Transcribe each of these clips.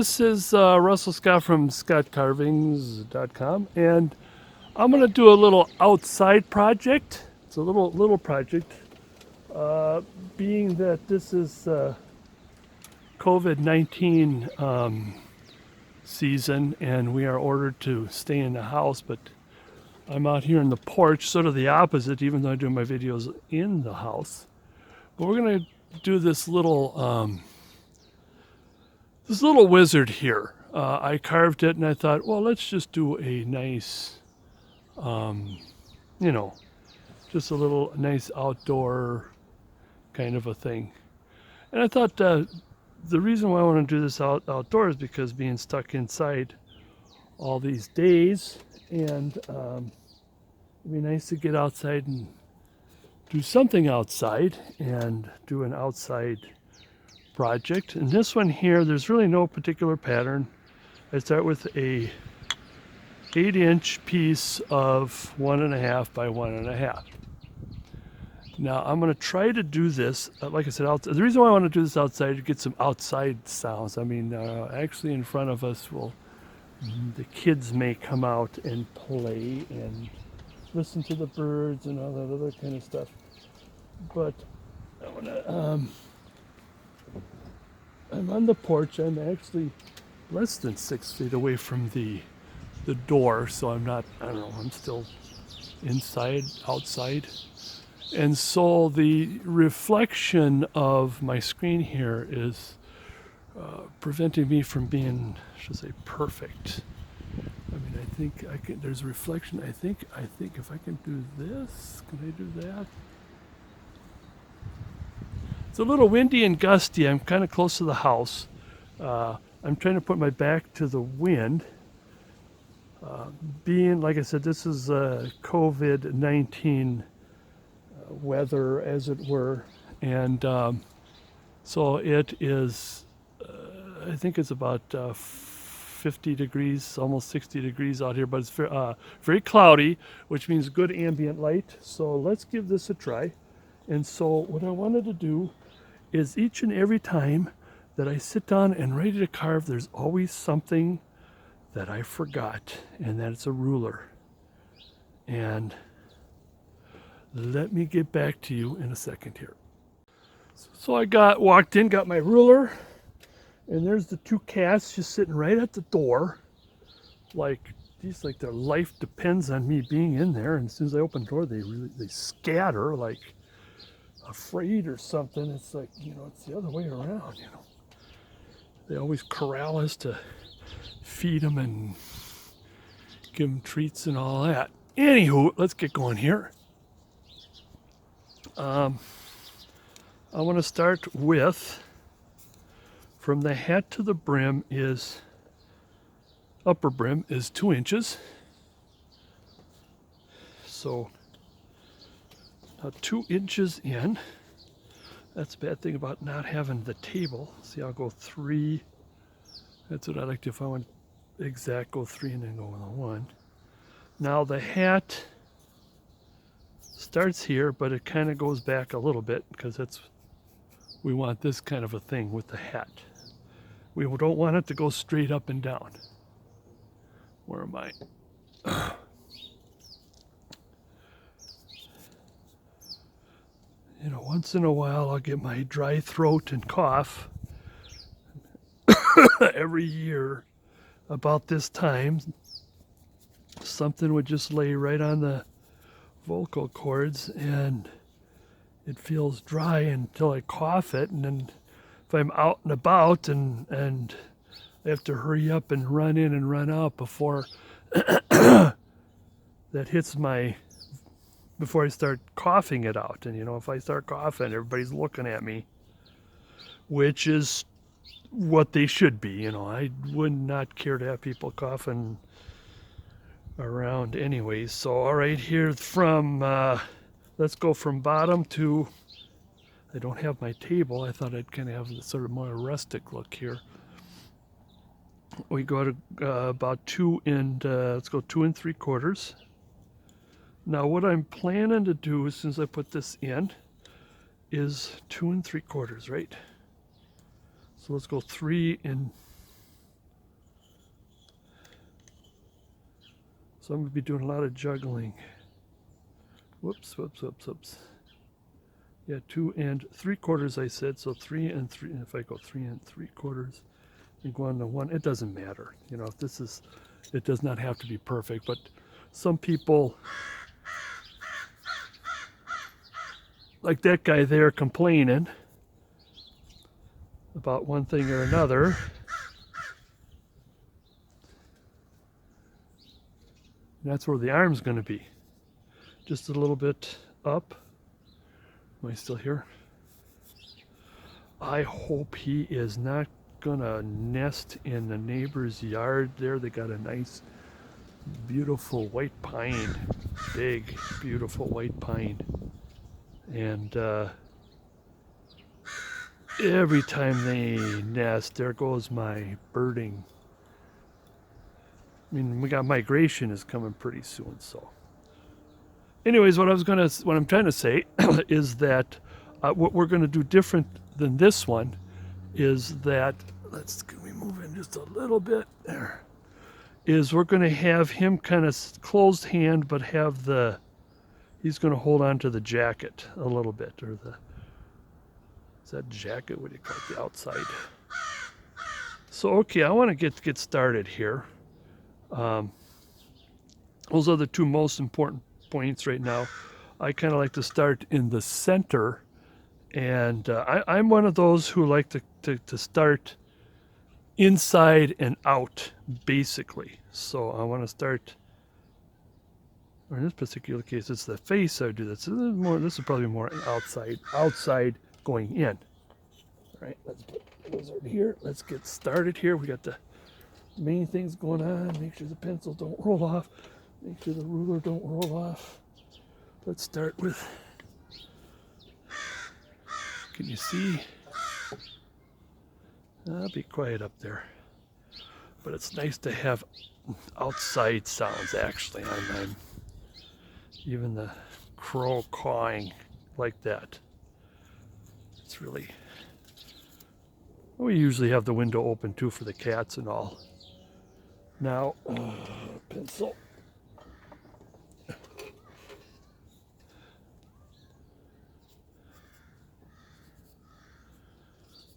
this is Russell Scott from scottcarvings.com, and I'm going to do a little outside project. It's a little project, being that this is COVID-19 season, and we are ordered to stay in the house, but I'm out here in the porch, sort of the opposite, even though I do my videos in the house. But we're going to do this little wizard here. I carved it and I thought, well, let's just do a nice, just a little nice outdoor kind of a thing. And I thought the reason why I want to do this outdoors is because being stuck inside all these days, and it'd be nice to get outside and do something outside and do an outside project. And this one here, there's really no particular pattern. I start with a 8-inch piece of 1.5 by 1.5. Now I'm going to try to do this, like I said, outside. The reason why I want to do this outside is to get some outside sounds. I mean, actually in front of us, the kids may come out and play and listen to the birds and all that other kind of stuff. But I want to, I'm on the porch. I'm actually less than 6 feet away from the door, so I'm not, I don't know, I'm still outside. And so the reflection of my screen here is preventing me from being, I should say, perfect. I mean, I think I can, there's reflection. I think if I can do this, can I do that? It's a little windy and gusty. I'm kind of close to the house. I'm trying to put my back to the wind. Being, like I said, this is COVID-19 weather, as it were. And so it is, I think it's about 50 degrees, almost 60 degrees out here, but it's very cloudy, which means good ambient light. So let's give this a try. And so what I wanted to do is each and every time that I sit down and ready to carve, there's always something that I forgot, and that's a ruler. And let me get back to you in a second here. So I walked in, got my ruler, and there's the two cats just sitting right at the door. Like their life depends on me being in there, and as soon as I open the door, they scatter like afraid or something. It's like, it's the other way around, They always corral us to feed them and give them treats and all that. Anywho, let's get going here. I want to start with, from the hat to the brim upper brim is 2 inches. So 2 inches in. That's a bad thing about not having the table. See, I'll go 3. That's what I like to, if I want exact, go 3 and then go with a 1. Now the hat starts here, but it kind of goes back a little bit because we want this kind of a thing with the hat. We don't want it to go straight up and down. Where am I? Once in a while I'll get my dry throat and cough. Every year about this time, something would just lay right on the vocal cords and it feels dry until I cough it, and then if I'm out and about and I have to hurry up and run in and run out before that hits before I start coughing it out. And if I start coughing, everybody's looking at me, which is what they should be. I would not care to have people coughing around anyways. So all right, here from let's go from bottom to, I don't have my table. I thought I'd kind of have this sort of more rustic look here. We go to about 2 and let's go 2 3/4. Now what I'm planning to do as soon as I put this in is 2 3/4, right? So let's go 3 and So I'm going to be doing a lot of juggling. Whoops, whoops, whoops, whoops. Yeah, 2 3/4 I said, so 3 and 3. If I go 3 3/4 and go on to 1, it doesn't matter. You know, if this is, it does not have to be perfect, but some people, like that guy there complaining about one thing or another. And that's where the arm's going to be. Just a little bit up. Am I still here? I hope he is not gonna nest in the neighbor's yard there. They got a nice, beautiful white pine. Big, beautiful white pine. And every time they nest, there goes my birding. I mean, we got migration is coming pretty soon, so. Anyways, what I'm trying to say is that what we're going to do different than this one is that, can we move in just a little bit there? Is we're going to have him kind of closed hand, but have he's going to hold on to the jacket a little bit, or is that jacket? What do you call it? The outside. So, okay, I want to get started here. Those are the two most important points right now. I kind of like to start in the center, and I'm one of those who like to start inside and out, basically. So I want to start, or in this particular case, it's the face I do this. This is probably more outside going in. All right, let's put Warzard here. Let's get started here. We got the main things going on. Make sure the pencils don't roll off. Make sure the ruler don't roll off. Let's start with, can you see? I'll be quiet up there. But it's nice to have outside sounds, actually. I'm even the crow cawing like that. It's really, we usually have the window open too for the cats and all. Now, pencil.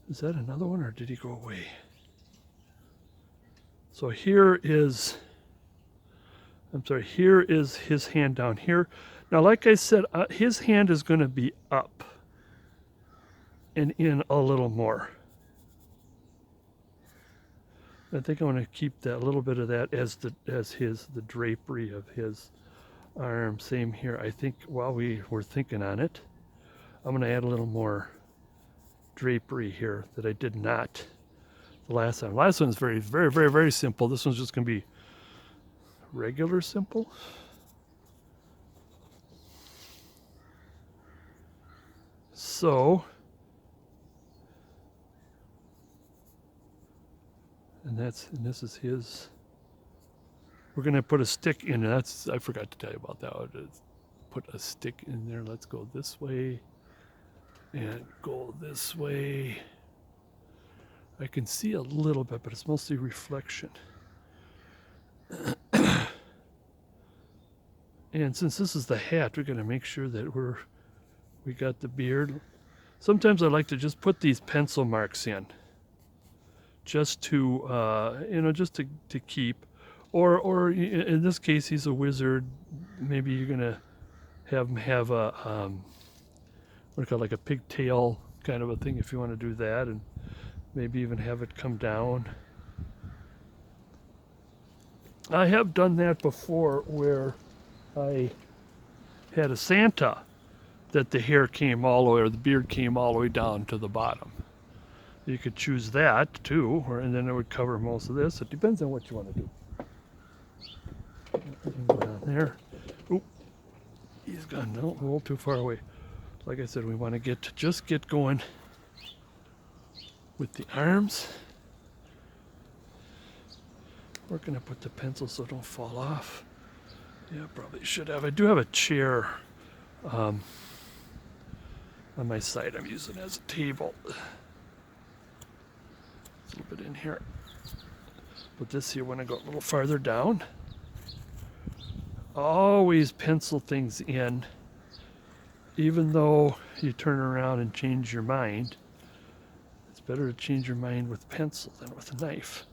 Is that another one, or did he go away? So here is his hand down here. Now, like I said, his hand is going to be up and in a little more. I think I want to keep that, a little bit of that as the drapery of his arm. Same here. I think while we were thinking on it, I'm going to add a little more drapery here that I did not the last time. Last one's very, very, very, very simple. This one's just going to be regular simple. So, and this is his. We're going to put a stick in. I forgot to tell you about that. Put a stick in there. Let's go this way. And go this way. I can see a little bit, but it's mostly reflection. And since this is the hat, we're going to make sure that we got the beard. Sometimes I like to just put these pencil marks in, just to just to keep. Or in this case, he's a wizard. Maybe you're going to have him have a what do you call it, like a pigtail kind of a thing, if you want to do that, and maybe even have it come down. I have done that before, where I had a Santa that the hair came all the way, or the beard came all the way down to the bottom. You could choose that too, and then it would cover most of this. It depends on what you want to do. Go down there. Oop, he's gone no, a little too far away. Like I said, we want to just get going with the arms. We're going to put the pencils so don't fall off. Yeah, probably should have. I do have a chair on my side. I'm using it as a table. It's a little bit in here. But this here, when I go a little farther down, always pencil things in, even though you turn around and change your mind. It's better to change your mind with pencil than with a knife.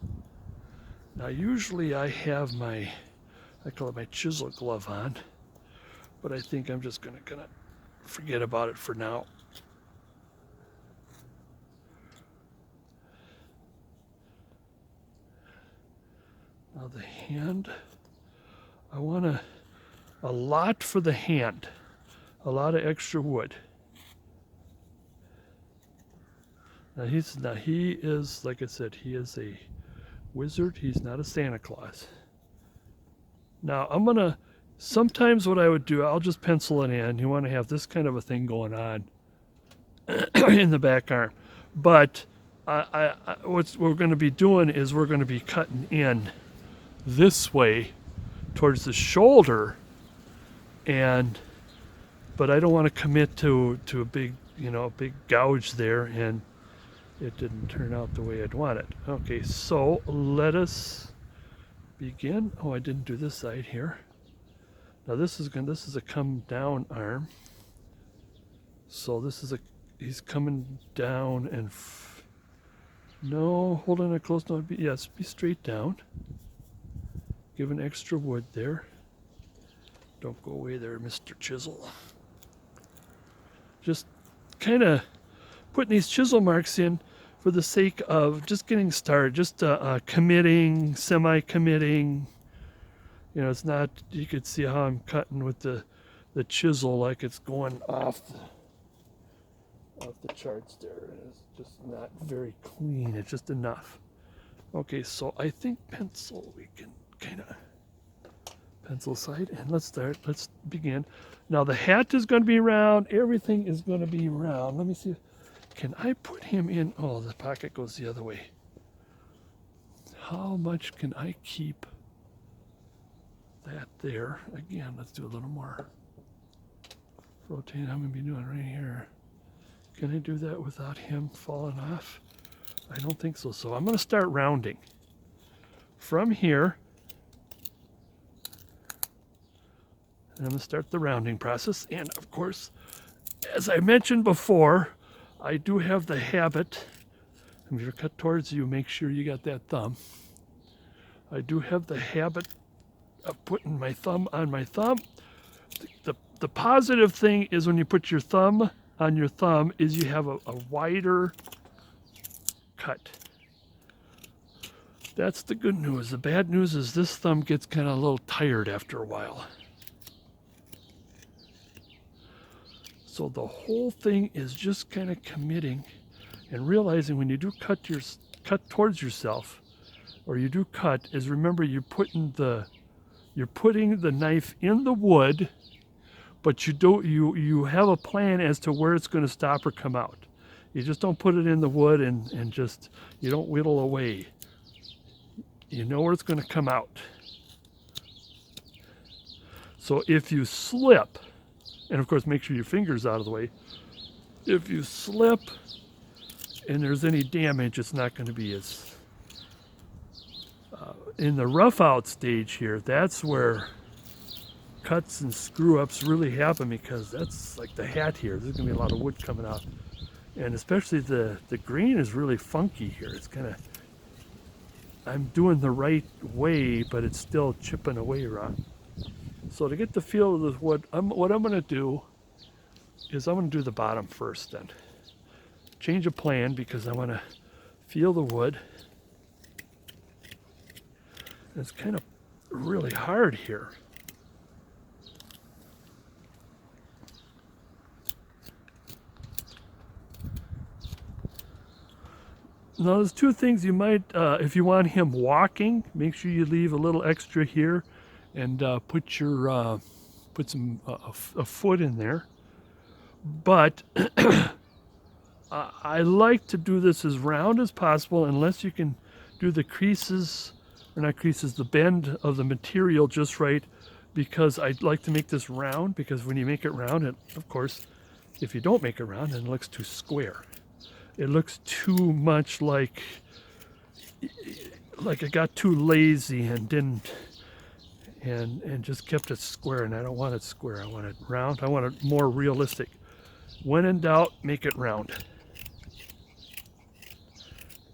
Now usually I have I call it my chisel glove on, but I think I'm just gonna forget about it for now. Now the hand, I want a lot for the hand, a lot of extra wood. Now he is, like I said, he is a wizard. He's not a Santa Claus. Now sometimes what I would do, I'll just pencil it in. You want to have this kind of a thing going on in the back arm. But what we're going to be doing is we're going to be cutting in this way towards the shoulder, but I don't want to commit to a big gouge there, and it didn't turn out the way I'd want it. Okay, so let us begin. Oh, I didn't do this side here. Now this is a come down arm. So he's coming down and no, hold on, close. No, yes, be straight down. Give an extra wood there. Don't go away there, Mr. Chisel. Just kind of putting these chisel marks in for the sake of just getting started, just committing, semi-committing. It's not, you could see how I'm cutting with the chisel like it's going off the charts there. It's just not very clean. It's just enough. Okay, so I think pencil, we can kind of pencil side, and let's begin. Now the hat is going to be round, everything is going to be round. Let me see, can I put him in? Oh, the pocket goes the other way. How much can I keep that there? Again, let's do a little more rotate. I'm going to be doing right here. Can I do that without him falling off? I don't think so. So I'm going to start rounding from here. And I'm going to start the rounding process. And of course, as I mentioned before, I do have the habit, if you're cut towards you, make sure you got that thumb. I do have the habit of putting my thumb on my thumb. The positive thing is when you put your thumb on your thumb is you have a wider cut. That's the good news. The bad news is this thumb gets kind of a little tired after a while. So the whole thing is just kind of committing and realizing when you do cut towards yourself, or you do cut, is remember you're putting the knife in the wood, but you have a plan as to where it's going to stop or come out. You just don't put it in the wood and just, you don't whittle away. You know where it's going to come out. So if you slip, and of course make sure your finger's out of the way, if you slip and there's any damage, it's not going to be as... in the rough out stage here, that's where cuts and screw ups really happen, because that's like the hat here. There's going to be a lot of wood coming out. And especially the green is really funky here. It's kind of, I'm doing the right way, but it's still chipping away wrong. So to get the feel of the wood, what I'm going to do is I'm going to do the bottom first then. Change of plan because I want to feel the wood. It's kind of really hard here. Now there's two things you might, if you want him walking, make sure you leave a little extra here and put some a foot in there. But I like to do this as round as possible, unless you can do the creases, or not creases, the bend of the material just right, because I'd like to make this round, because when you make it round, of course, if you don't make it round, then it looks too square. It looks too much like I got too lazy and didn't, and just kept it square, and I don't want it square. I want it round. I want it more realistic. When in doubt, make it round.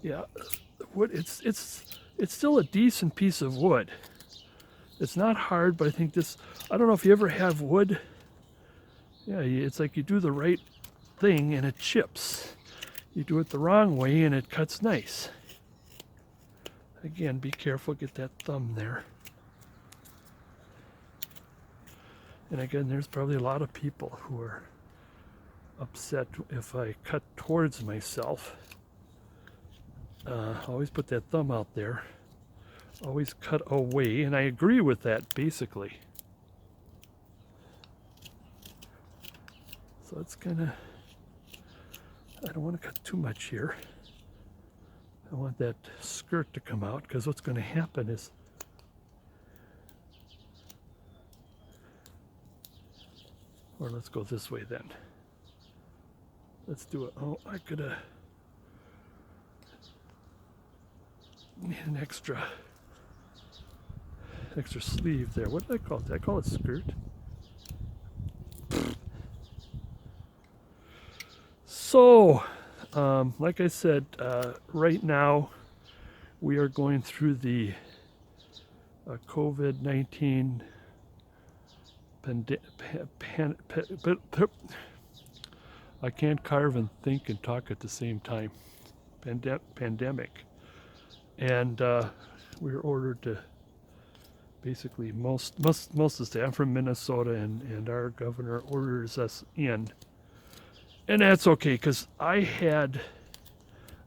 Yeah, wood. It's still a decent piece of wood. It's not hard, but I think this. I don't know if you ever have wood. Yeah, it's like you do the right thing and it chips. You do it the wrong way and it cuts nice. Again, be careful. Get that thumb there. And again, there's probably a lot of people who are upset if I cut towards myself. Always put that thumb out there. Always cut away, and I agree with that basically. So it's kind of, I don't want to cut too much here. I want that skirt to come out, because what's going to happen is or let's go this way then. Let's do it. Oh, I could need an extra sleeve there. What did I call it? Did I call it skirt? So, like I said, right now we are going through the COVID-19 I can't carve and think and talk at the same time. Pandemic. And we were ordered to basically most of the staff. I'm from Minnesota, and our governor orders us in. And that's okay, because I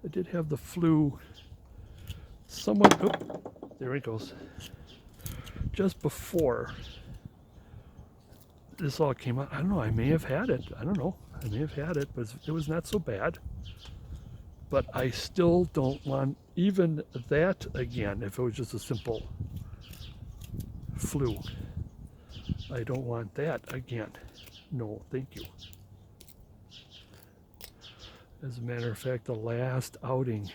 did have the flu somewhat, oh, there it goes, just before this all came out. I don't know, I may have had it. I don't know. I may have had it, but it was not so bad. But I still don't want even that again if it was just a simple flu. I don't want that again. No, thank you. As a matter of fact, the last outing,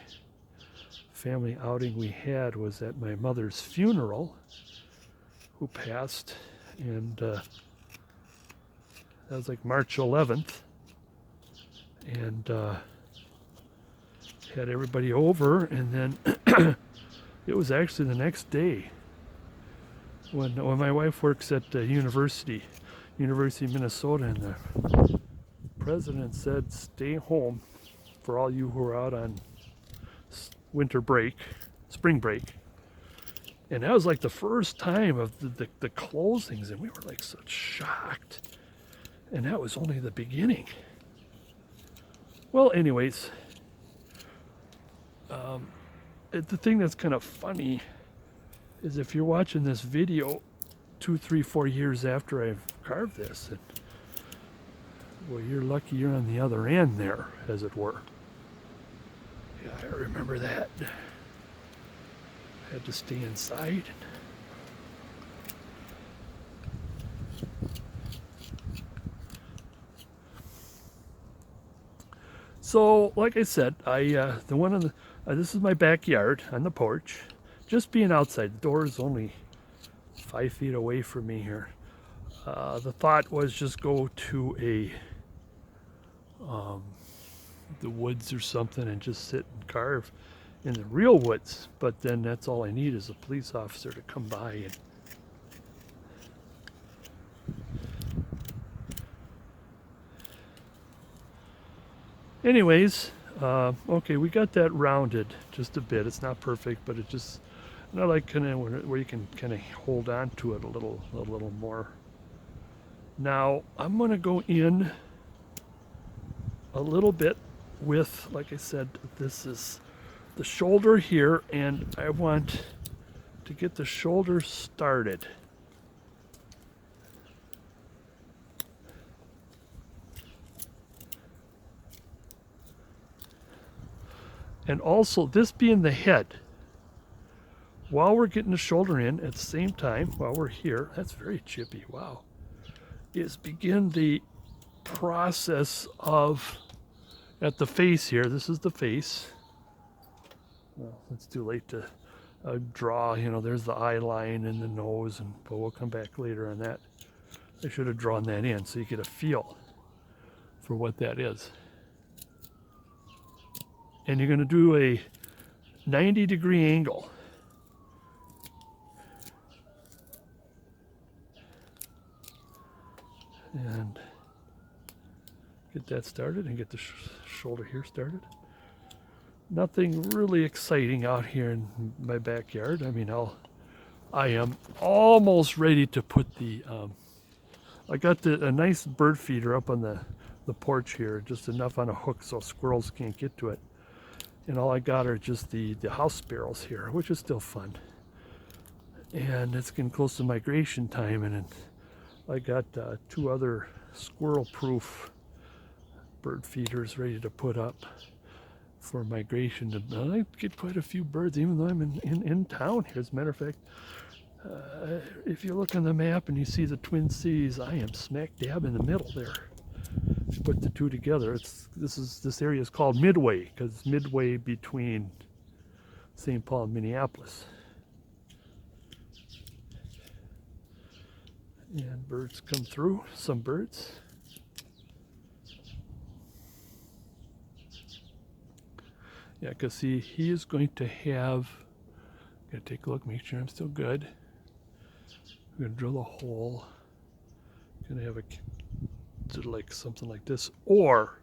family outing we had was at my mother's funeral, who passed, and that was like March 11th, and had everybody over, and then it was actually the next day when my wife works at the University of Minnesota, and the president said, stay home for all you who are out on spring break. And that was like the first time of the closings, and we were like so shocked. And that was only the beginning. Well, anyways, the thing that's kind of funny is if you're watching this video 2, 3, 4 years after I've carved this, and, well, you're lucky you're on the other end there, as it were. Yeah, I remember that. I had to stay inside. So, like I said, this is my backyard on the porch. Just being outside, the door is only 5 feet away from me here. The thought was just go to the woods or something and just sit and carve in the real woods. But then that's all I need is a police officer to come by. And anyways, okay, we got that rounded just a bit. It's not perfect, but it just, and I like kind of where you can kind of hold on to it a little more. Now I'm going to go in a little bit with, like I said, this is the shoulder here, and I want to get the shoulder started. And also, this being the head, while we're getting the shoulder in at the same time, while we're here, that's very chippy, wow, is begin the process of, at the face here, this is the face. Well, it's too late to draw, there's the eye line and the nose, but we'll come back later on that. I should have drawn that in so you get a feel for what that is. And you're going to do a 90-degree angle. And get that started and get the shoulder here started. Nothing really exciting out here in my backyard. I mean, I am almost ready to put the, I got a nice bird feeder up on the porch here, just enough on a hook so squirrels can't get to it. And all I got are just the house sparrows here, which is still fun. And it's getting close to migration time, and I got 2 other squirrel-proof bird feeders ready to put up for migration. I get quite a few birds, even though I'm in town here. As a matter of fact, if you look on the map and you see the Twin Cities, I am smack dab in the middle there. If you put the two together, this area is called Midway, because it's midway between St. Paul and Minneapolis. And birds come through, some birds. Yeah, because see, he is going to have, gotta take a look, make sure I'm still good. I'm gonna drill a hole. Gonna have like something like this. Or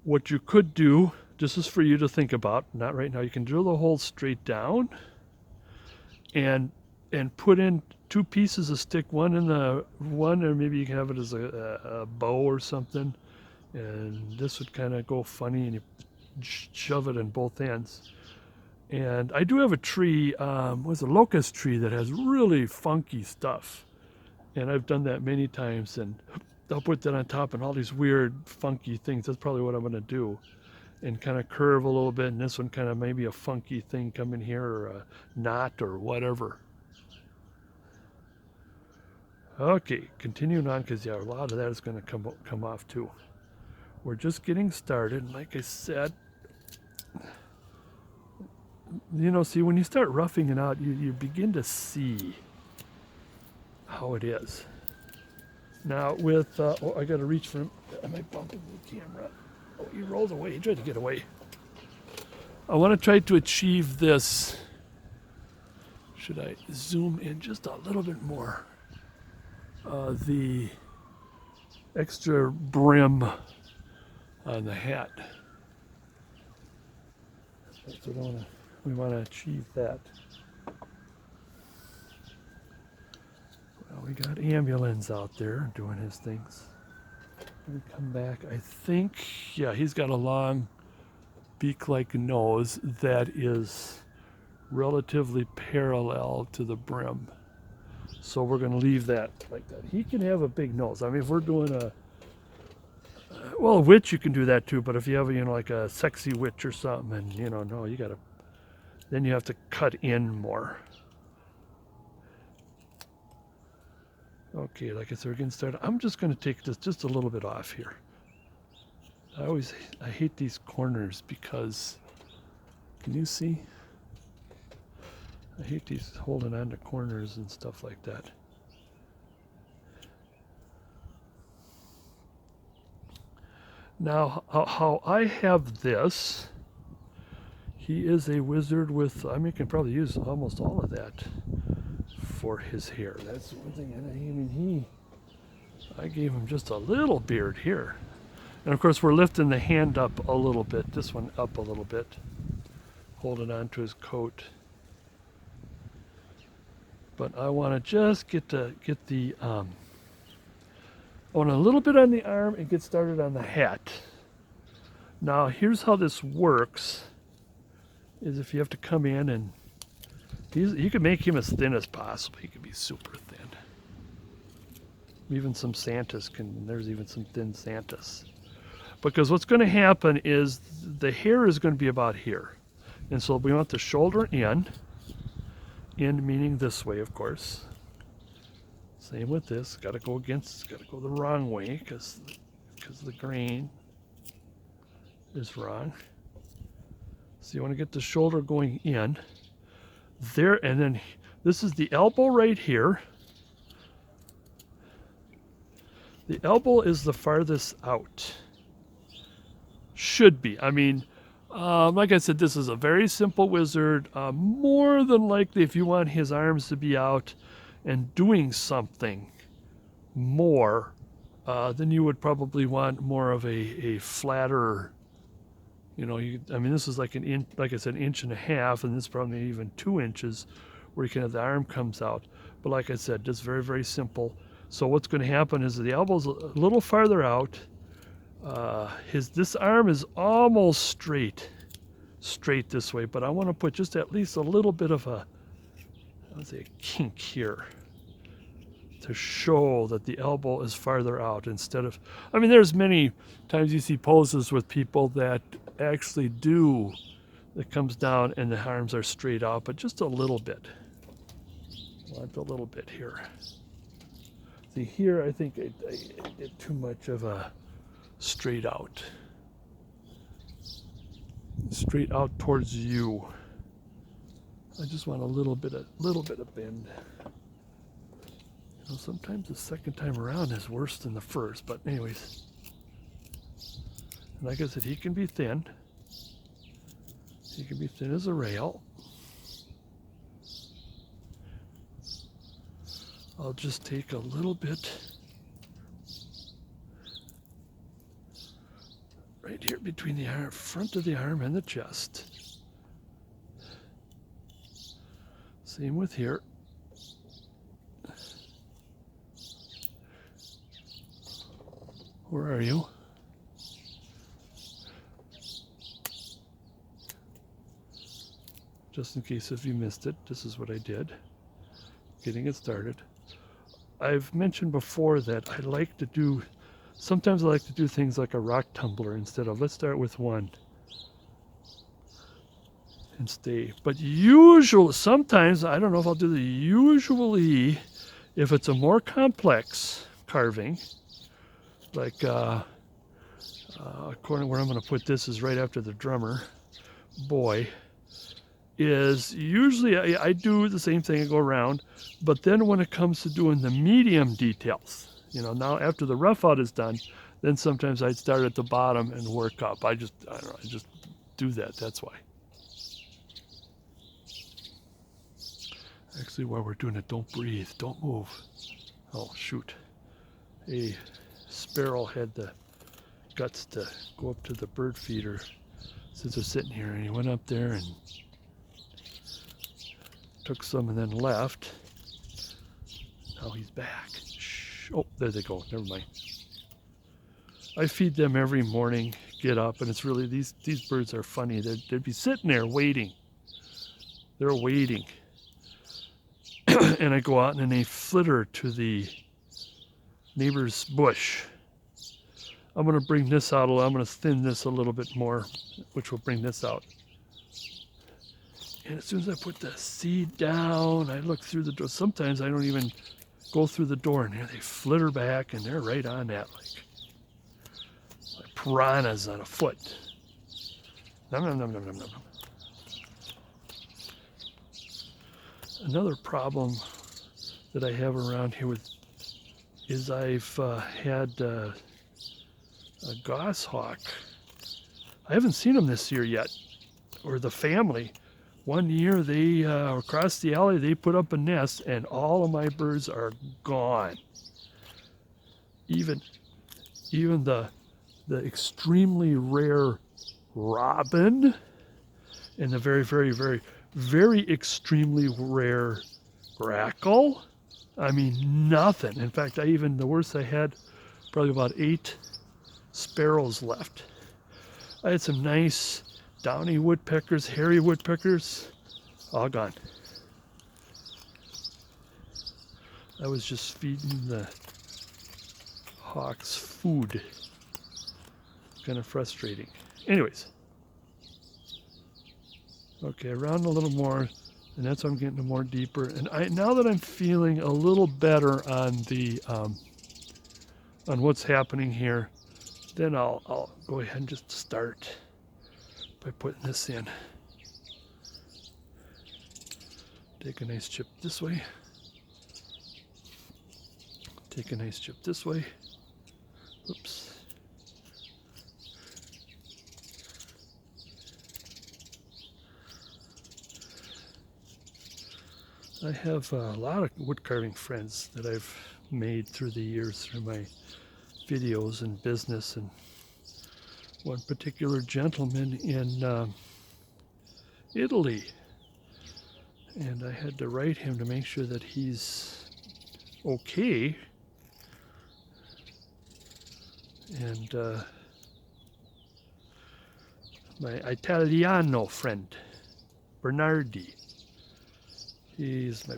what you could do, this is for you to think about, not right now, you can drill the hole straight down and put in 2 pieces of stick, one, or maybe you can have it as a bow or something, and this would kind of go funny, and you shove it in both ends. And I do have a tree, was a locust tree that has really funky stuff, and I've done that many times, and I'll put that on top and all these weird funky things. That's probably what I'm going to do, and kind of curve a little bit, and this one kind of maybe a funky thing come in here, or a knot or whatever. Okay, continuing on, because yeah, a lot of that is going to come off too. We're just getting started, and like I said, see, when you start roughing it out, you begin to see how it is. Now with, I got to reach for him. Am I bumping the camera? Oh, he rolls away. He tried to get away. I want to try to achieve this. Should I zoom in just a little bit more? The extra brim on the hat. That's what we want to achieve that. Well, we got ambulance out there doing his things. We come back. I think, yeah, he's got a long beak-like nose that is relatively parallel to the brim. So we're going to leave that like that. He can have a big nose. I mean, if we're doing a witch, you can do that too. But if you have, like a sexy witch or something, and no, you got to, then you have to cut in more. Okay, like I said, we're getting started. I'm just going to take this just a little bit off here. I hate these corners because, can you see? I hate these holding on to corners and stuff like that. Now, how I have this, he is a wizard with, I mean, you can probably use almost all of that for his hair. That's one thing. I mean, I gave him just a little beard here. And of course, we're lifting the hand up a little bit, this one up a little bit, holding on to his coat. But I want to just get the I want a little bit on the arm and get started on the hat. Now here's how this works, is if you have to come in and you can make him as thin as possible. He can be super thin. Even some Santas there's even some thin Santas. Because what's going to happen is the hair is going to be about here. And so we want the shoulder in meaning this way, of course. Same with this, got to go the wrong way because the grain is wrong. So you want to get the shoulder going in. there, and then this is the elbow right here. The elbow is the farthest out. Should be. I mean, like I said, this is a very simple wizard. More than likely, if you want his arms to be out and doing something more, then you would probably want more of a flatter, you know, I mean, this is like an inch, like I said, 1.5 inches, and this is probably even 2 inches where you can have the arm comes out. But like I said, just very, very simple. So what's going to happen is the elbow's a little farther out. This arm is almost straight this way, but I want to put just at least a little bit of a, let's say, a kink here to show that the elbow is farther out instead of, I mean, there's many times you see poses with people that actually do, that comes down and the arms are straight out, but just a little bit. I want a little bit here. See here, I think I did too much of a straight out towards you. I just want a little bit of bend. You know, sometimes the second time around is worse than the first, but anyways. And like I said, he can be thin. He can be thin as a rail. I'll just take a little bit right here between the arm, front of the arm and the chest. Same with here. Where are you? Just in case if you missed it, this is what I did. Getting it started. I've mentioned before that I like to do, sometimes I like to do things like a rock tumbler instead of, let's start with one and stay. But usually, sometimes, I don't know if I'll do the usually, if it's a more complex carving, like according to where I'm going to put this is right after the drummer boy, is usually I do the same thing, I go around, but then when it comes to doing the medium details, you know, now after the rough out is done, then sometimes I'd start at the bottom and work up. I don't know, I just do that, that's why. Actually, while we're doing it, don't breathe, don't move. Oh, shoot. A sparrow had the guts to go up to the bird feeder since they're sitting here, and he went up there and took some and then left. Now he's back. Shh. Oh, there they go. Never mind. I feed them every morning, get up, and it's really, these birds are funny. They'd be sitting there waiting. They're waiting. And I go out and then they flitter to the neighbor's bush. I'm going to bring this out. I'm going to thin this a little bit more, which will bring this out. And as soon as I put the seed down, I look through the door. Sometimes I don't even go through the door, and there they flitter back, and they're right on that, like piranhas on a foot. Nom, nom, nom, nom, nom, nom. Another problem that I have around here is I've had a goshawk. I haven't seen them this year yet, or the family. One year they across the alley they put up a nest and all of my birds are gone. Even the extremely rare robin and the very, very, very, very extremely rare grackle. I mean, nothing. In fact, the worst I had, probably about 8 sparrows left. I had some nice downy woodpeckers, hairy woodpeckers, all gone. I was just feeding the hawks food. Kind of frustrating. Anyways. Okay, around a little more, and that's why I'm getting more deeper. And now that I'm feeling a little better on the on what's happening here, then I'll go ahead and just start by putting this in. Take a nice chip this way. Take a nice chip this way. Oops. I have a lot of wood carving friends that I've made through the years through my videos and business, and one particular gentleman in Italy, and I had to write him to make sure that he's okay. And my Italiano friend Bernardi, he's my.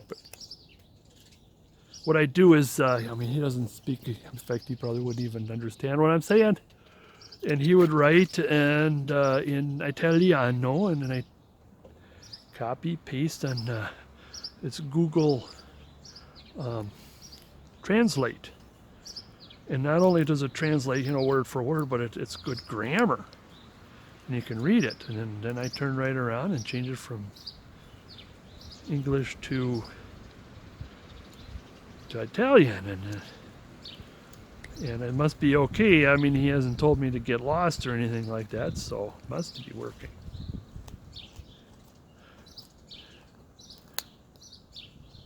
What I do is, I mean, he doesn't speak. In fact, he probably wouldn't even understand what I'm saying. And he would write and in Italiano, and then I copy paste on it's Google Translate. And not only does it translate, you know, word for word, but it's good grammar, and you can read it. And then I turn right around and change it from English to Italian, and it must be okay. I mean, he hasn't told me to get lost or anything like that, so it must be working.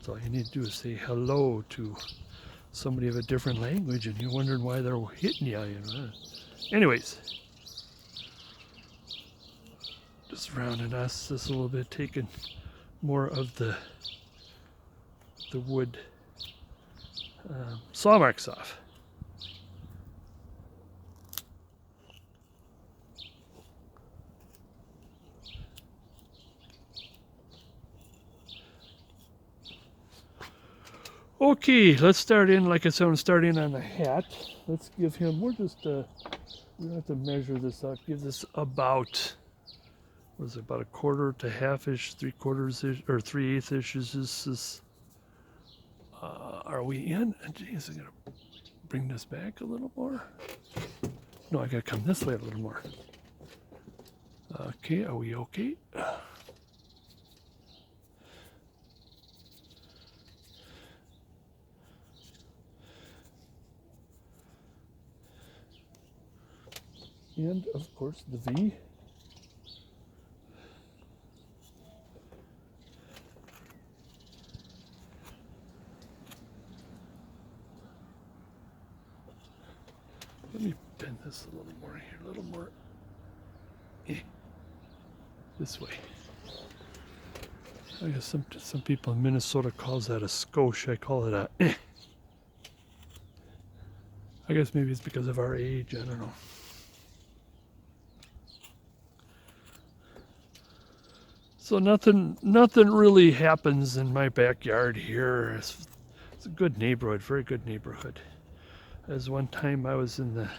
So all you need to do is say hello to somebody of a different language, and you're wondering why they're hitting you, you know. Anyways, just rounding us this a little bit, taking more of the wood saw marks off. Okay, let's start in, like I said, I'm starting on the hat. Let's give him, we don't have to measure this out, give this about, what is it, about a quarter to half-ish, 3/4 ish, or 3/8 inches. This is, are we in? Geez, I'm gonna bring this back a little more. No, I gotta come this way a little more. Okay, are we okay? And of course the V. Let me bend this a little more here, a little more this way. I guess some people in Minnesota calls that a skosh. I call it a I guess maybe it's because of our age, I don't know. So nothing really happens in my backyard here. It's a good neighborhood, very good neighborhood. As one time I was in the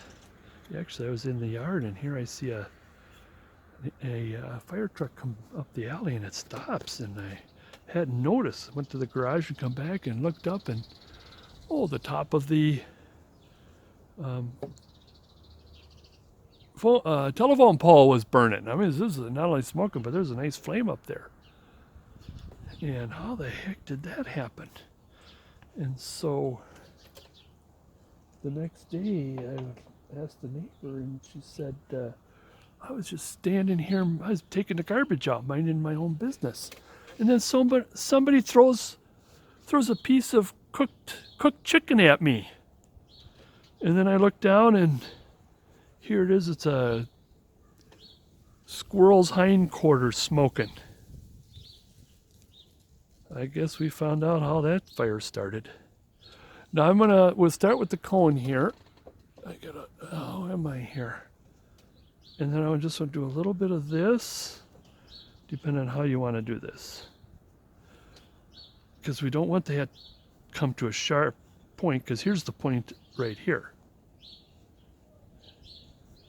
yard, and here I see a fire truck come up the alley, and it stops, and I hadn't noticed. Went to the garage and come back and looked up, and the top of the telephone pole was burning. I mean, this is not only smoking, but there's a nice flame up there. And how the heck did that happen? And so the next day I asked the neighbor, and she said, I was just standing here, I was taking the garbage out, minding my own business. And then somebody throws a piece of cooked chicken at me. And then I look down, and here it is. It's a squirrel's hindquarters smoking. I guess we found out how that fire started. Now we'll start with the cone here. How am I here? And then I just want to do a little bit of this, depending on how you want to do this. Because we don't want the head come to a sharp point, because here's the point right here.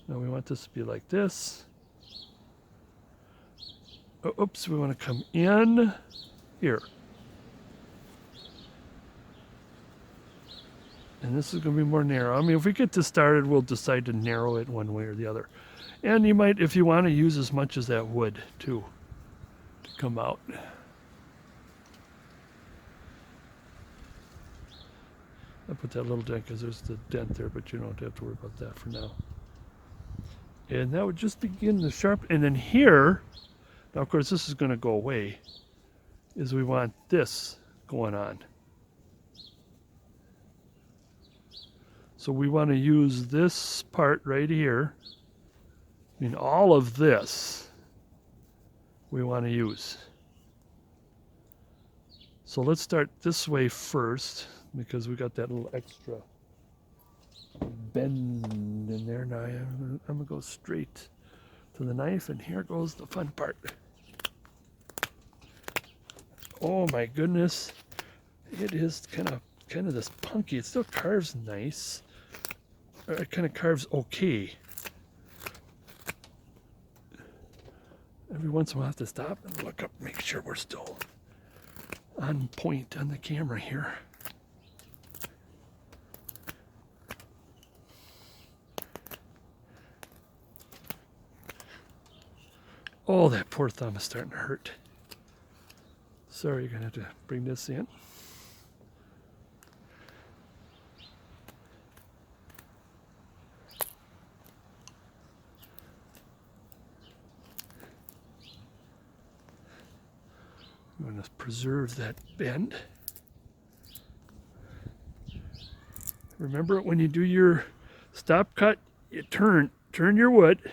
Now we want this to be like this. Oops, we want to come in here. And this is going to be more narrow. I mean, if we get this started, we'll decide to narrow it one way or the other. And you might, if you want to, use as much as that wood too to come out. I put that little dent because there's the dent there, but you don't have to worry about that for now. And that would just begin the sharp. And then here, now of course this is going to go away, is we want this going on. So we want to use this part right here. I mean, all of this we want to use. So let's start this way first because we got that little extra bend in there. Now I'm going to go straight to the knife, and here goes the fun part. Oh my goodness. It is kind of this punky. It still carves nice. It kind of carves okay. Every once in a while I have to stop and look up, make sure we're still on point on the camera here. Oh, that poor thumb is starting to hurt. Sorry, you're gonna have to bring this in. I'm going to preserve that bend. Remember, when you do your stop cut, you turn your wood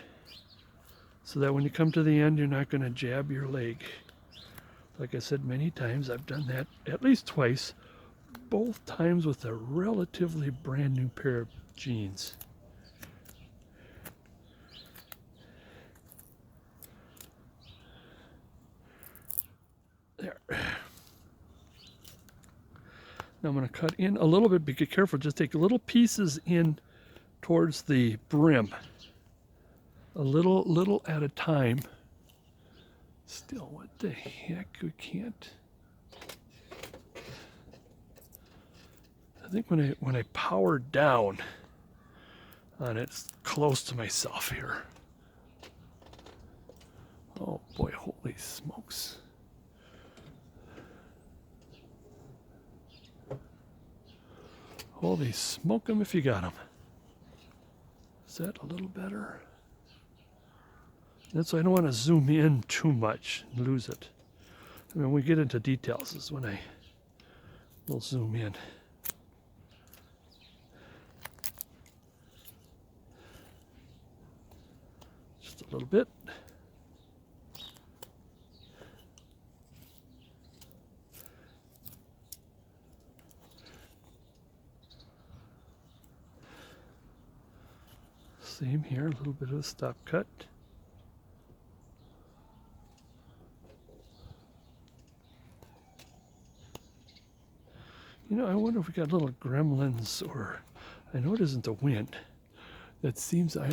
so that when you come to the end, you're not going to jab your leg. Like I said many times, I've done that at least twice, both times with a relatively brand new pair of jeans. There. Now I'm going to cut in a little bit, be careful, just take little pieces in towards the brim. A little at a time. Still, what the heck, we can't. I think when I power down on it, it's close to myself here. Oh boy, holy smokes. Holy smoke 'em if you got 'em. Is that a little better? That's why I don't want to zoom in too much and lose it. I mean, when we get into details is when I will zoom in. Just a little bit. Same here, a little bit of a stop cut. You know, I wonder if we got little gremlins, or I know it isn't the wind. That seems I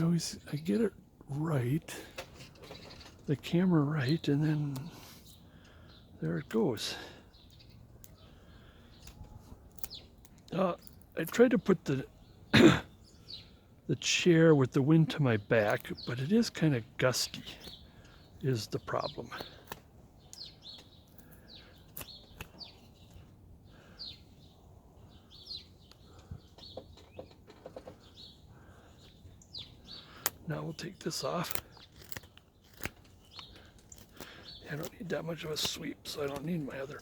get it right, the camera right, and then there it goes. I tried to put the the chair with the wind to my back, but it is kind of gusty, is the problem. Now we'll take this off. I don't need that much of a sweep, so I don't need my other.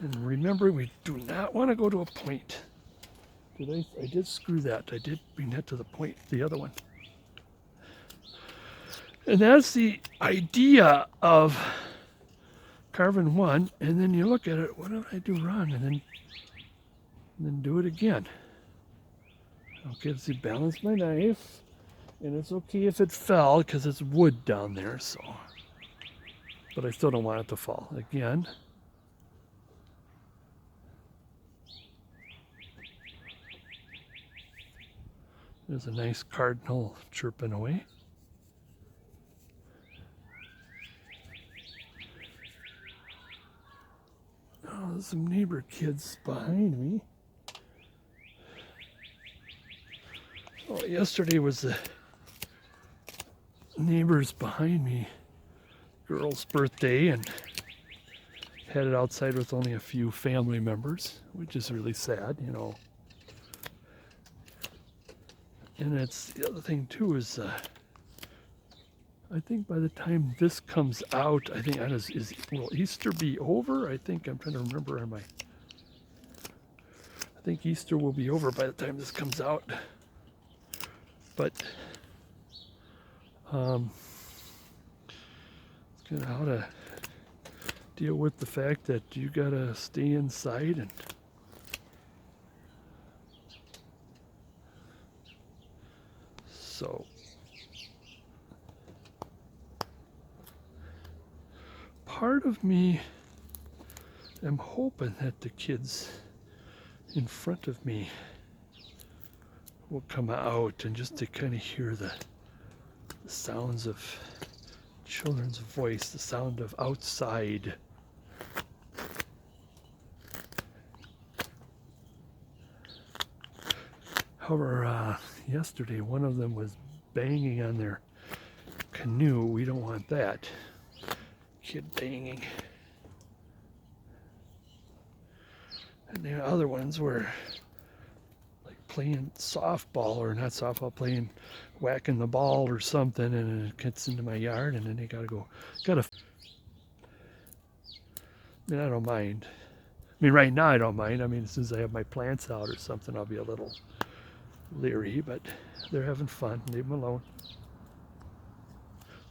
And remember, we do not want to go to a point. I did screw that. I did bring that to the point, the other one. And that's the idea of carving one, and then you look at it, what did I do wrong? And then do it again. Okay, let's see, balance my knife. And it's okay if it fell, because it's wood down there, so. But I still don't want it to fall. Again. There's a nice cardinal chirping away. Oh, there's some neighbor kids behind me. Oh, yesterday was the neighbors behind me girl's birthday, and had it outside with only a few family members, which is really sad, you know. And it's the other thing too is I think by the time this comes out, I think will Easter be over? I think I'm trying to remember I think Easter will be over by the time this comes out. But it's kind of how to deal with the fact that you gotta stay inside and so part of me am hoping that the kids in front of me will come out and just to kind of hear the sounds of children's voice, the sound of outside. However, yesterday one of them was banging on their canoe. We don't want that. Kid banging. And the other ones were like playing softball, or not softball, playing whacking the ball or something, and it gets into my yard, and then they gotta. I mean, I don't mind. I mean, right now I don't mind. I mean, as soon as I have my plants out or something, I'll be a little leery, but they're having fun. Leave them alone.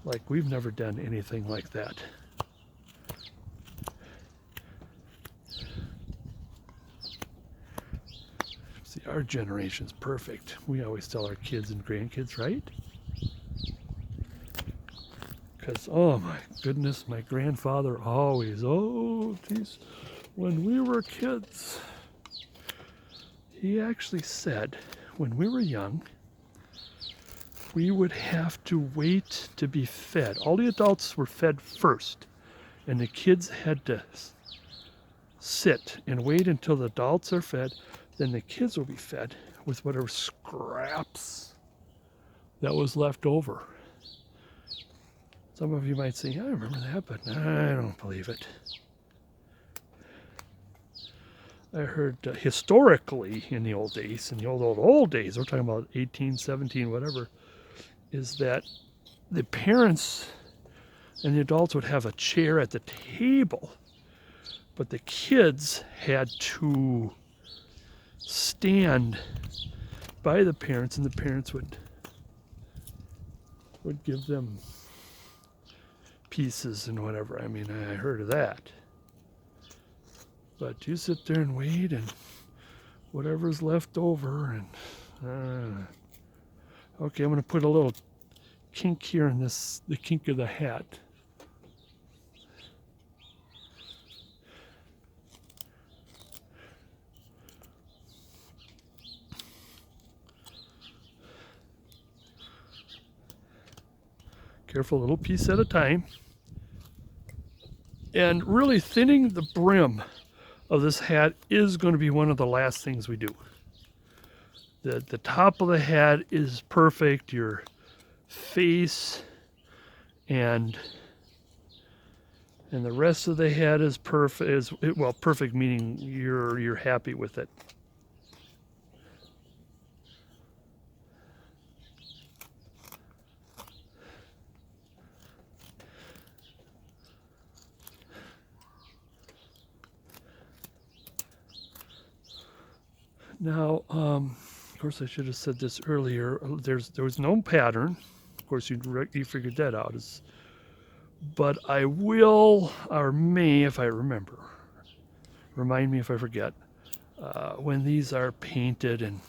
Like, we've never done anything like that. See, our generation's perfect. We always tell our kids and grandkids, right? Because, oh my goodness, my grandfather always, oh geez, when we were kids, he actually said, when we were young, we would have to wait to be fed. All the adults were fed first, and the kids had to sit and wait until the adults are fed. Then the kids will be fed with whatever scraps that was left over. Some of you might say, I remember that, but I don't believe it. I heard historically in the old days, in the old days, we're talking about 18, 17, whatever, is that the parents and the adults would have a chair at the table, but the kids had to stand by the parents, and the parents would give them pieces and whatever. I mean, I heard of that. But you sit there and wait, and whatever's left over, and okay, I'm going to put a little kink here in this, the kink of the hat. Careful, a little piece at a time. And really thinning the brim of this hat is going to be one of the last things we do. The top of the hat is perfect. Your face and the rest of the head is perfect. Well, perfect meaning you're happy with it. Now, of course, I should have said this earlier. There was no pattern. Of course, you figured that out. But I will, or may, if I remember. Remind me if I forget. When these are painted, and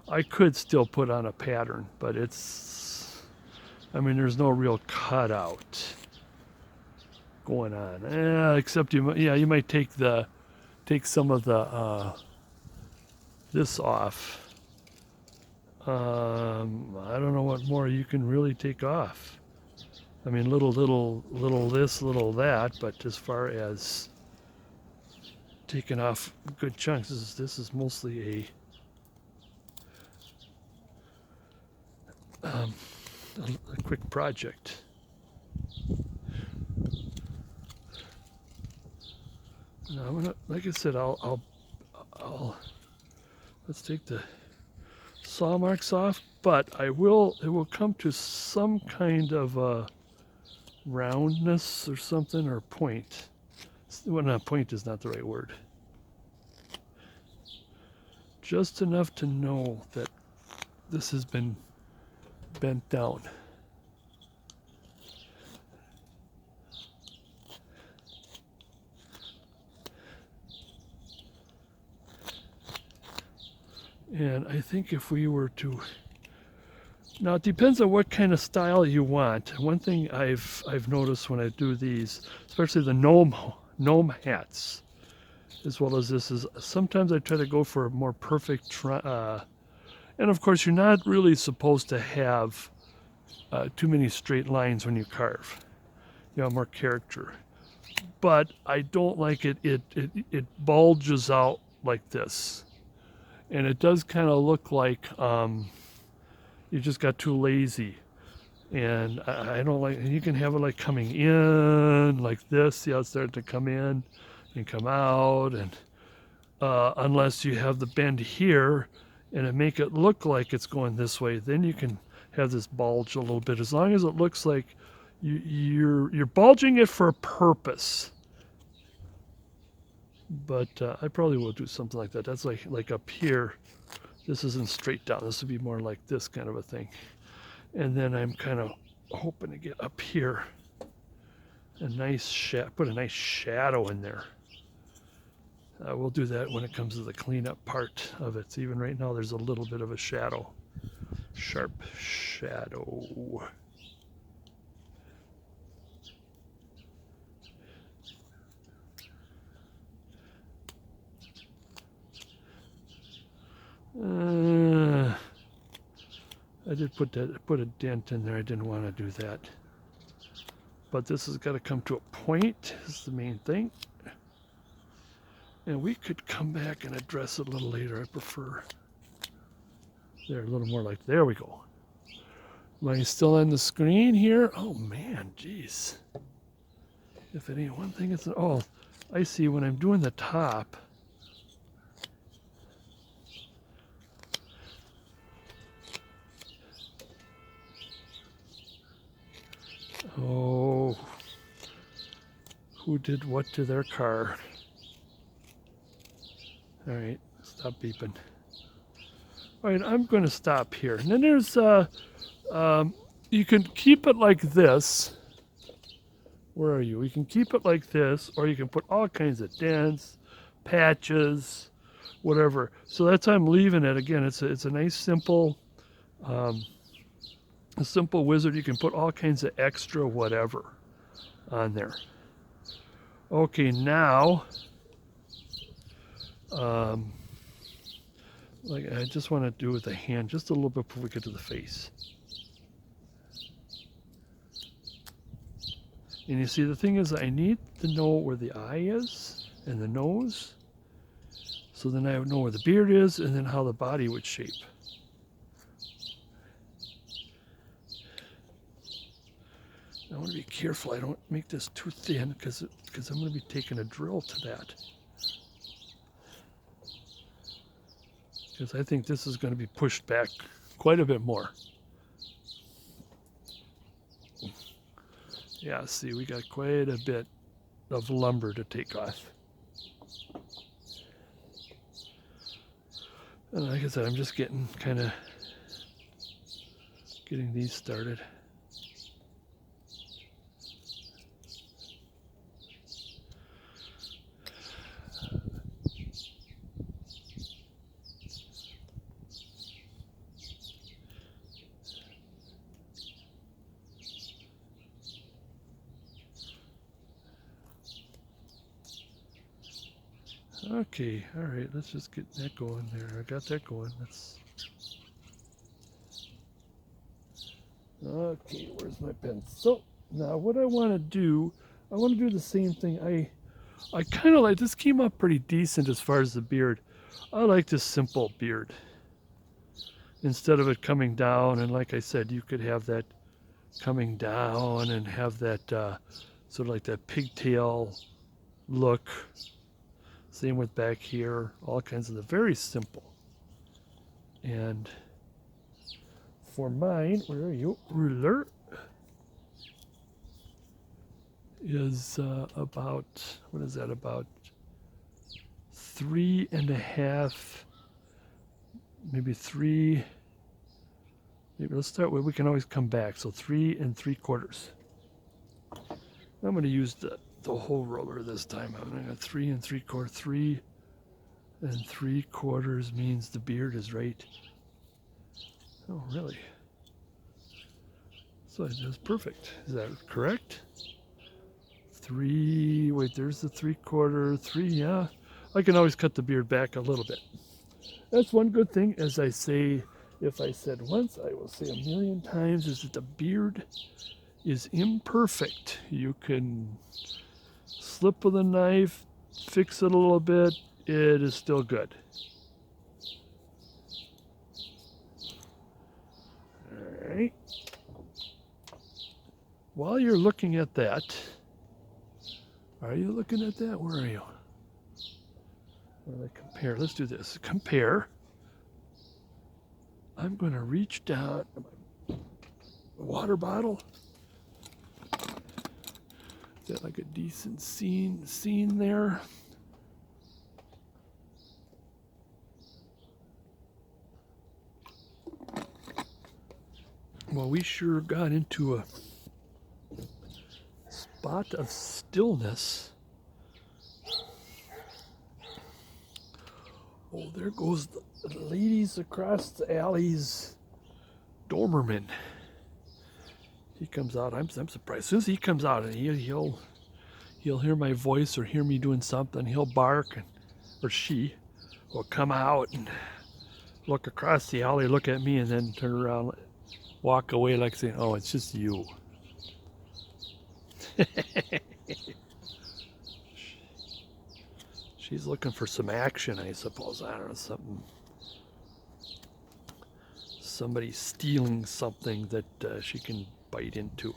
I could still put on a pattern, but it's, I mean, there's no real cutout going on. Except you might take some of the this off. I don't know what more you can really take off. I mean, little this, little that, but as far as taking off good chunks, this is mostly a quick project. Now I'm gonna, like I said, I'll let's take the saw marks off, but it will come to some kind of a roundness or something, or point. Well, not point is not the right word. Just enough to know that this has been bent down. And I think if we were to, now it depends on what kind of style you want. One thing I've noticed when I do these, especially the gnome hats, as well as this, is sometimes I try to go for a more perfect and of course you're not really supposed to have too many straight lines when you carve. You have more character. But I don't like it bulges out like this. And it does kind of look like you just got too lazy. And I don't like, you can have it like coming in like this. See how it's starting to come in and come out. And unless you have the bend here and it make it look like it's going this way, then you can have this bulge a little bit. As long as it looks like you're bulging it for a purpose. But I probably will do something like that. That's like up here. This isn't straight down. This would be more like this kind of a thing. And then I'm kind of hoping to get up here a nice put a nice shadow in there. We'll do that when it comes to the cleanup part of it. So even right now there's a little bit of a shadow. Sharp shadow. I did put a dent in there. I didn't want to do that. But this has got to come to a point, is the main thing. And we could come back and address it a little later. I prefer there, a little more like, there we go. Am I still on the screen here? Oh man, geez. If it ain't one thing, it's, oh, I see when I'm doing the top. Oh, who did what to their car? All right, stop beeping. All right, I'm going to stop here. And then there's, you can keep it like this. Where are you? You can keep it like this, or you can put all kinds of dents, patches, whatever. So that's how I'm leaving it. Again, it's a nice simple, a simple wizard. You can put all kinds of extra whatever on there. Okay, now, like I just want to do with the hand just a little bit before we get to the face. And you see, the thing is, I need to know where the eye is and the nose. So then I know where the beard is and then how the body would shape. I want to be careful I don't make this too thin because I'm going to be taking a drill to that. Because I think this is going to be pushed back quite a bit more. Yeah, see, we got quite a bit of lumber to take off. And like I said, I'm just getting these started. Okay, all right, let's just get that going there. I got that going. Okay, where's my pen? So now what I want to do the same thing. I kind of like, this came up pretty decent as far as the beard. I like this simple beard instead of it coming down. And like I said, you could have that coming down and have that sort of like that pigtail look. Same with back here, all kinds of, very simple. And for mine, where are you? Ruler is about, what is that, about 3.5, maybe 3, maybe let's start with, we can always come back, so 3 3/4. I'm going to use the whole roller this time. I'm going to 3 3/4, 3 3/4 means the beard is right. Oh, really? So that's perfect. Is that correct? 3, wait, there's the 3/4, 3, yeah. I can always cut the beard back a little bit. That's one good thing, as I say, if I said once, I will say a million times, is that the beard is imperfect. You can slip with a knife, fix it a little bit, it is still good. All right. While you're looking at that, are you looking at that? Where are you? Compare. Let's do this. Compare. I'm going to reach down to my water bottle. Is that like a decent scene there? Well, we sure got into a spot of stillness. Oh, there goes the ladies across the alley's Doberman. He comes out. I'm surprised. As soon as he comes out, and he'll hear my voice or hear me doing something, he'll bark, or she will come out and look across the alley, look at me, and then turn around, walk away like saying, "Oh, it's just you." She's looking for some action, I suppose. I don't know, somebody stealing something that she can bite into.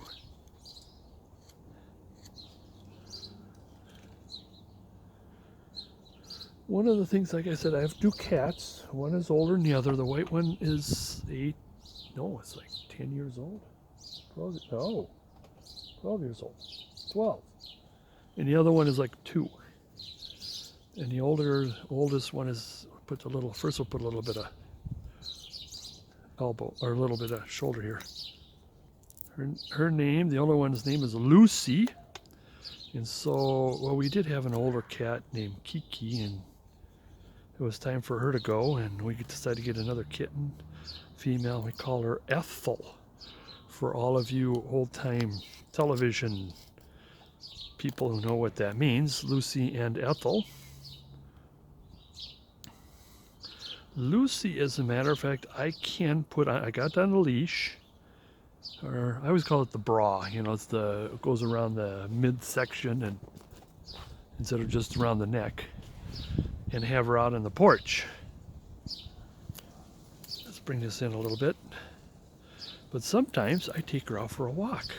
One of the things, like I said, I have 2 cats. One is older than the other. The white one is 8, no, it's like 10 years old. 12, no, 12 years old. 12. And the other one is like 2. And the oldest one is, first we'll put a little bit of elbow, or a little bit of shoulder here. Her name, the older one's name is Lucy. And so, well, we did have an older cat named Kiki, and it was time for her to go, and we decided to get another kitten, female. We call her Ethel. For all of you old-time television people who know what that means, Lucy and Ethel. Lucy, as a matter of fact, I got on a leash, or I always call it the bra. You know, it goes around the midsection, and instead of just around the neck, and have her out on the porch. Let's bring this in a little bit. But sometimes I take her out for a walk.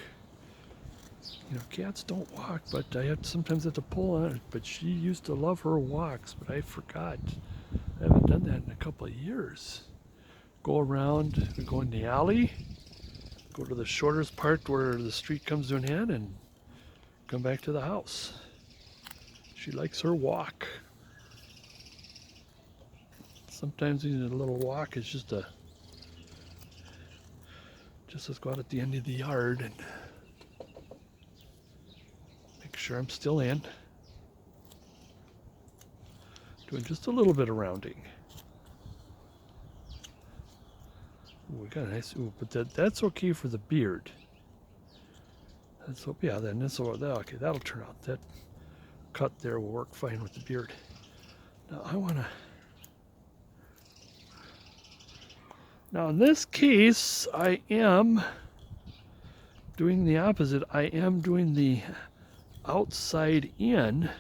You know, cats don't walk, but sometimes have to pull on it. But she used to love her walks, but I forgot. I haven't done that in a couple of years. Go around, we go in the alley, go to the shortest part where the street comes to an end, and come back to the house. She likes her walk. Sometimes a little walk is just let's go out at the end of the yard and make sure I'm still in. Doing just a little bit of rounding. Ooh, we got a nice, but that's okay for the beard. Yeah, then okay, that'll turn out. That cut there will work fine with the beard. Now now in this case, I am doing the opposite. I am doing the outside in,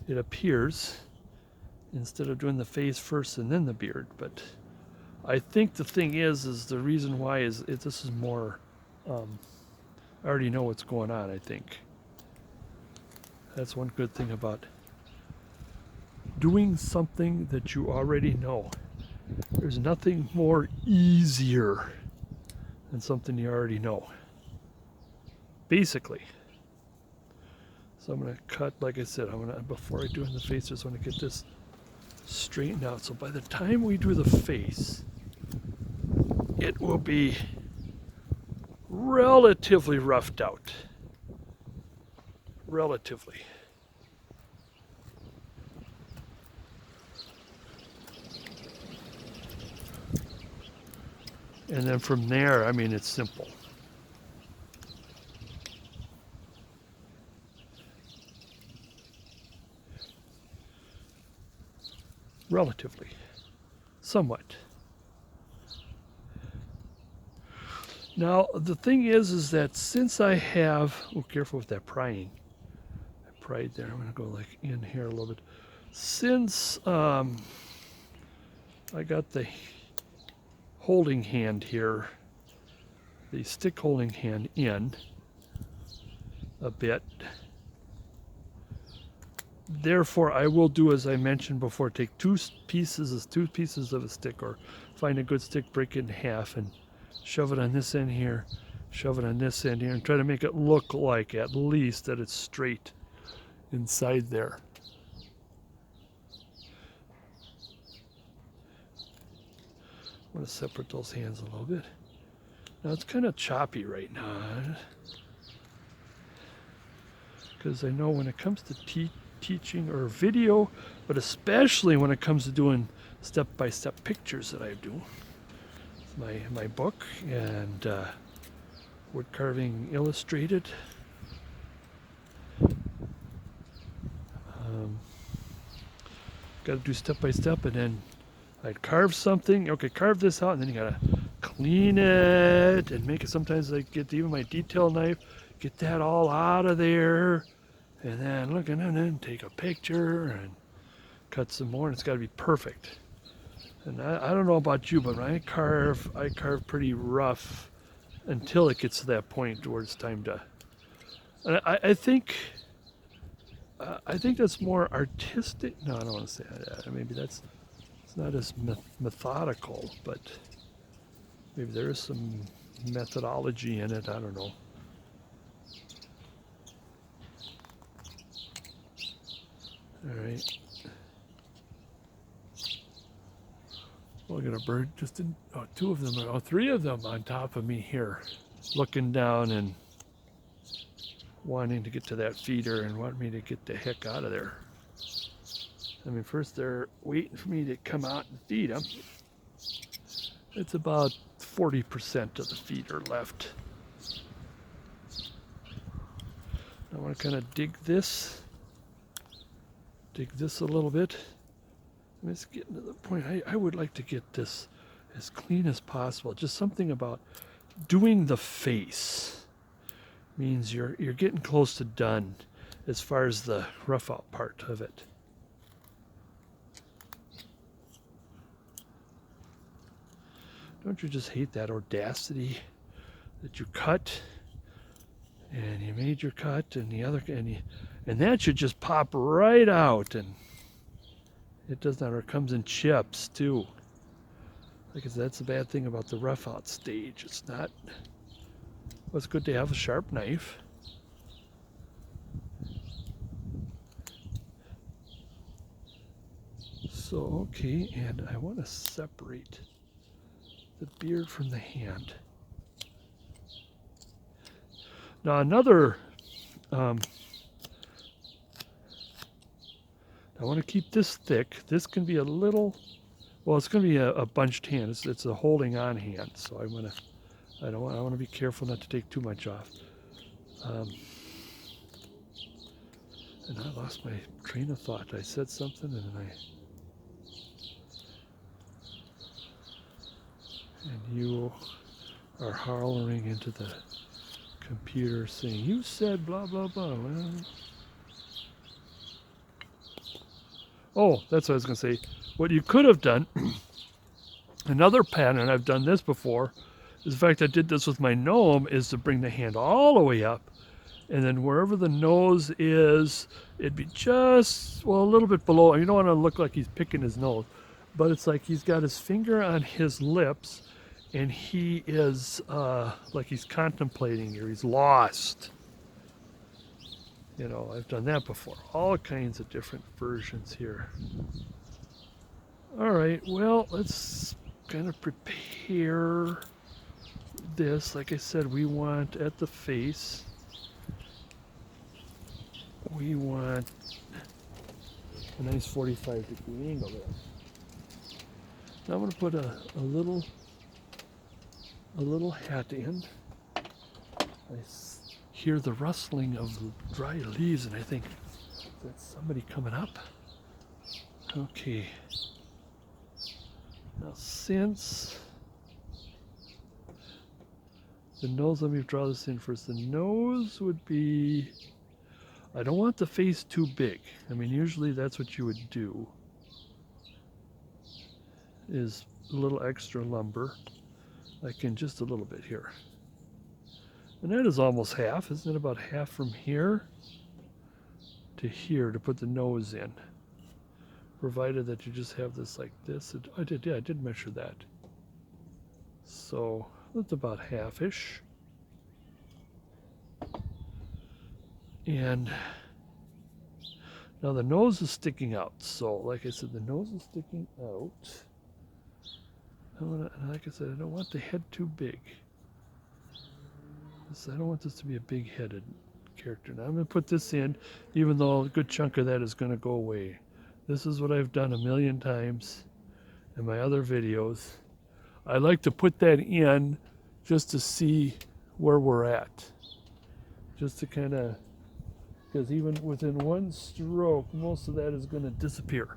it appears, instead of doing the face first and then the beard. But I think the thing is the reason why is this is more, I already know what's going on, I think. That's one good thing about doing something that you already know. There's nothing more easier than something you already know, basically. So I'm going to cut, like I said, before I do in the face, I just want to get this straightened out. So by the time we do the face, it will be relatively roughed out. Relatively. And then from there, I mean, it's simple. Relatively. Somewhat. Now, the thing is that since I have, oh, careful with that prying. I pried there. I'm going to go like in here a little bit. Since I got the holding hand here, the stick holding hand in a bit. Therefore, I will do as I mentioned before, take two pieces of a stick, or find a good stick, break it in half, and shove it on this end here, shove it on this end here, and try to make it look like at least that it's straight inside there. I'm going to separate those hands a little bit. Now it's kind of choppy right now, because I know when it comes to teaching or video, but especially when it comes to doing step-by-step pictures that I do, my book and wood carving illustrated. Got to do step by step, and then I'd carve something. Okay, carve this out, and then you gotta clean it and make it. Sometimes I get even my detail knife, get that all out of there, and then look, and then take a picture and cut some more, and it's got to be perfect. And I don't know about you, but when I carve pretty rough until it gets to that point where it's time to. And I think that's more artistic. No, I don't want to say that. Maybe it's not as methodical, but maybe there is some methodology in it. I don't know. All right. Look at a bird just in, two of them, three of them on top of me here, looking down and wanting to get to that feeder and want me to get the heck out of there. I mean, first they're waiting for me to come out and feed them. It's about 40% of the feeder left. I want to kind of dig this a little bit. I mean, it's getting to the point, I would like to get this as clean as possible. Just something about doing the face means you're getting close to done as far as the rough out part of it. Don't you just hate that audacity that you cut and you made your cut and and that should just pop right out, and it does not, or it comes in chips too. Like I said, that's the bad thing about the rough out stage. It's not, well, it's good to have a sharp knife. So, okay, and I want to separate the beard from the hand. Now another, I want to keep this thick. This can be a little, well, it's going to be a bunched hand. It's a holding on hand. So I want to be careful not to take too much off. And I lost my train of thought. I said something and you are hollering into the computer saying, you said blah, blah, blah. Well, oh, that's what I was going to say. What you could have done, another pattern, I've done this before, is in fact I did this with my gnome, is to bring the hand all the way up And then wherever the nose is, it'd be just, well, a little bit below. You don't want to look like he's picking his nose, but it's like he's got his finger on his lips and he is like he's contemplating or he's lost. You know, I've done that before. All kinds of different versions here. All right, well, let's kind of prepare this. Like I said, we want at the face, we want a nice 45-degree angle there. Now I'm going to put a little hat in. I hear the rustling of the dry leaves and I think that's somebody coming up. Okay. Now since the nose, let me draw this in first. The nose would be, I don't want the face too big. I mean, usually that's what you would do, is a little extra lumber, like in just a little bit here. And that is almost half, isn't it? About half from here to here to put the nose in. Provided that you just have this like this. I did measure that. So that's about half-ish. And now the nose is sticking out. So like I said, the nose is sticking out. Like I said, I don't want the head too big. I don't want this to be a big-headed character. Now I'm going to put this in, even though a good chunk of that is going to go away. This is what I've done a million times in my other videos. I like to put that in just to see where we're at. Just to kind of, because even within one stroke, most of that is going to disappear.